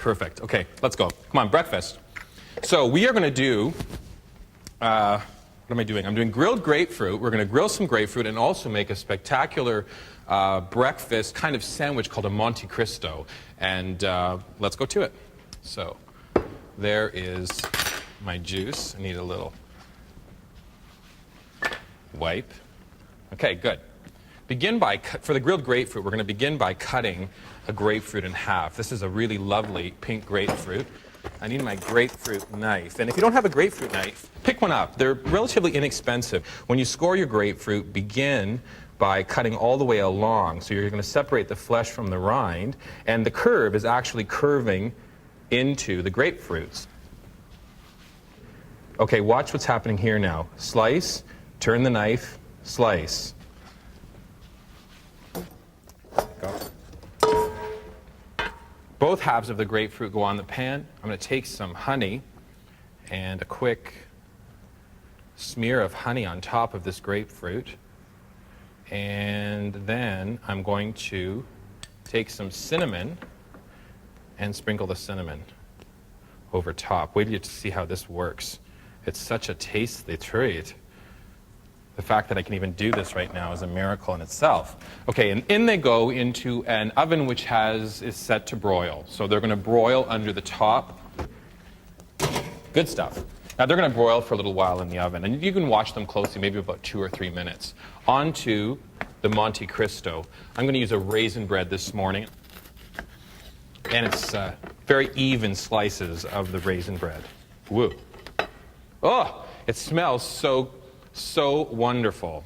Perfect. Okay, let's go. Come on, breakfast. So we are going to do, what am I doing? I'm doing grilled grapefruit. We're going to grill some grapefruit and also make a spectacular breakfast kind of sandwich called a Monte Cristo. And let's go to it. So there is my juice. I need a little wipe. Okay, good. For the grilled grapefruit, we're going to begin by cutting a grapefruit in half. This is a really lovely pink grapefruit. I need my grapefruit knife. And if you don't have a grapefruit knife, pick one up. They're relatively inexpensive. When you score your grapefruit, begin by cutting all the way along. So you're going to separate the flesh from the rind, and the curve is actually curving into the grapefruits. Okay, watch what's happening here now. Slice, turn the knife, slice. Go. Both halves of the grapefruit go on the pan. I'm going to take some honey and a quick smear of honey on top of this grapefruit. And then I'm going to take some cinnamon and sprinkle the cinnamon over top. Wait till you see how this works. It's such a tasty treat. The fact that I can even do this right now is a miracle in itself. Okay, and in they go into an oven which is set to broil. So they're going to broil under the top. Good stuff. Now they're going to broil for a little while in the oven, and you can watch them closely, maybe about 2 or 3 minutes. On to the Monte Cristo. I'm going to use a raisin bread this morning, and it's very even slices of the raisin bread. Woo. Oh, it smells so wonderful.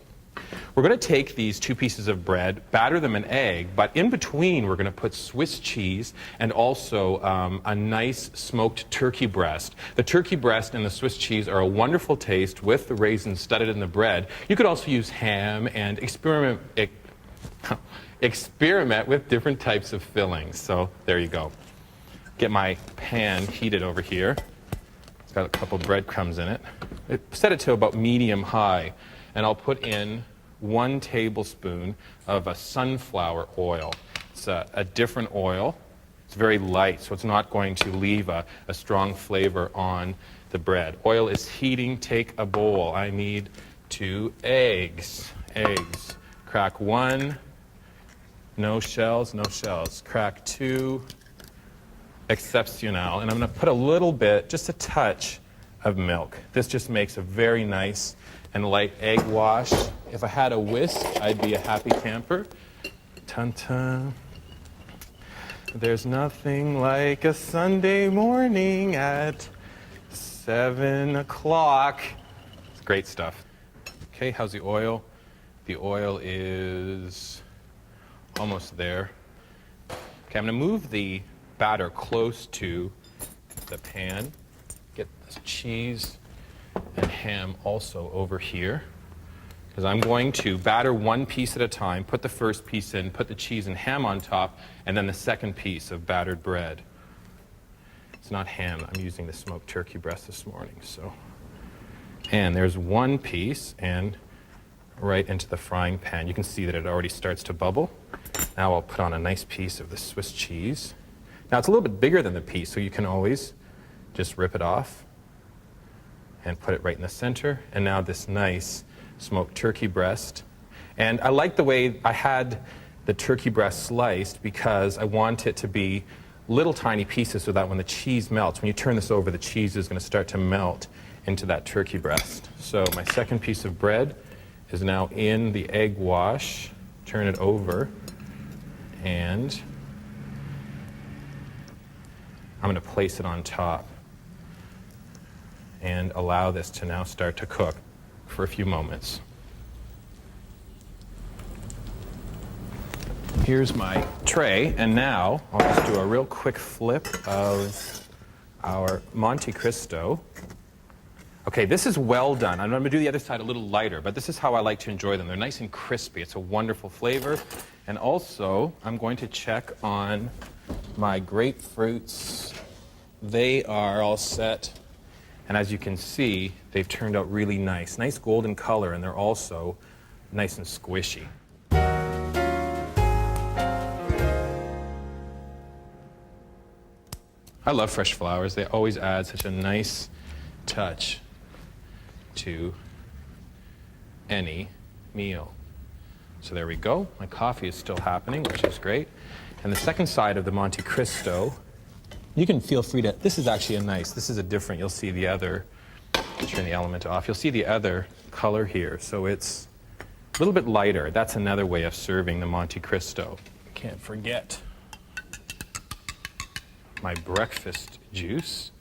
We're going to take these 2 pieces of bread, batter them in egg, but in between we're going to put Swiss cheese and also a nice smoked turkey breast. The turkey breast and the Swiss cheese are a wonderful taste with the raisins studded in the bread. You could also use ham and experiment with different types of fillings. So there you go. Get my pan heated over here. It's got a couple breadcrumbs in it. Set it to about medium high, and I'll put in 1 tablespoon of a sunflower oil. It's a different oil. It's very light, so it's not going to leave a strong flavor on the bread. Oil is heating. Take a bowl. I need 2 eggs. Eggs. Crack 1. No shells, no shells. Crack 2. Exceptional. And I'm going to put a little bit, just a touch, of milk. This just makes a very nice and light egg wash. If I had a whisk, I'd be a happy camper. Dun-dun. There's nothing like a Sunday morning at 7 o'clock. It's great stuff. Okay, how's the oil? The oil is almost there. Okay, I'm going to move the batter close to the pan. Get this cheese and ham also over here, because I'm going to batter 1 piece at a time, put the first piece in, put the cheese and ham on top, and then the second piece of battered bread. It's not ham. I'm using the smoked turkey breast this morning. And there's 1 piece, and right into the frying pan. You can see that it already starts to bubble. Now I'll put on a nice piece of the Swiss cheese. Now it's a little bit bigger than the piece, so you can always just rip it off and put it right in the center. And now this nice smoked turkey breast. And I like the way I had the turkey breast sliced, because I want it to be little tiny pieces so that when the cheese melts, when you turn this over, the cheese is going to start to melt into that turkey breast. So my second piece of bread is now in the egg wash. Turn it over, and I'm going to place it on top and allow this to now start to cook for a few moments. Here's my tray, and now I'll just do a real quick flip of our Monte Cristo. Okay, this is well done. I'm going to do the other side a little lighter, but this is how I like to enjoy them. They're nice and crispy. It's a wonderful flavor. And also, I'm going to check on my grapefruits. They are all set. And as you can see, they've turned out really nice. Nice golden color, and they're also nice and squishy. I love fresh flowers. They always add such a nice touch to any meal. So there we go. My coffee is still happening, which is great. And the second side of the Monte Cristo, you can feel free to, this is actually this is a different, you'll see the other, turn the element off, you'll see the other color here. So it's a little bit lighter. That's another way of serving the Monte Cristo. Can't forget my breakfast juice.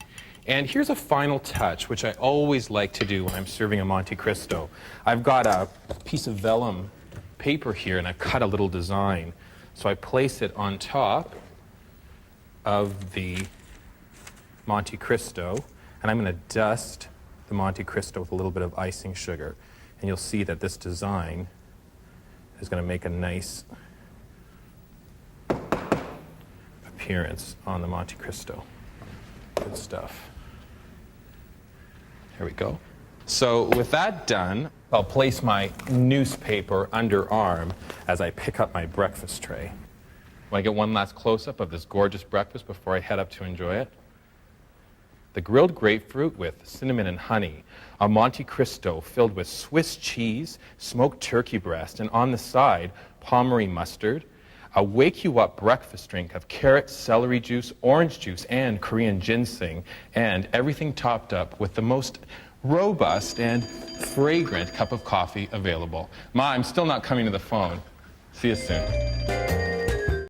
And here's a final touch, which I always like to do when I'm serving a Monte Cristo. I've got a piece of vellum paper here, and I've cut a little design. So I place it on top of the Monte Cristo, and I'm going to dust the Monte Cristo with a little bit of icing sugar. And you'll see that this design is going to make a nice appearance on the Monte Cristo. Good stuff. There we go. So with that done, I'll place my newspaper underarm as I pick up my breakfast tray. Want to get one last close-up of this gorgeous breakfast before I head up to enjoy it? The grilled grapefruit with cinnamon and honey, a Monte Cristo filled with Swiss cheese, smoked turkey breast, and on the side, Pommery mustard, a wake-you-up breakfast drink of carrot, celery juice, orange juice, and Korean ginseng, and everything topped up with the most robust and fragrant cup of coffee available. Ma, I'm still not coming to the phone. See you soon.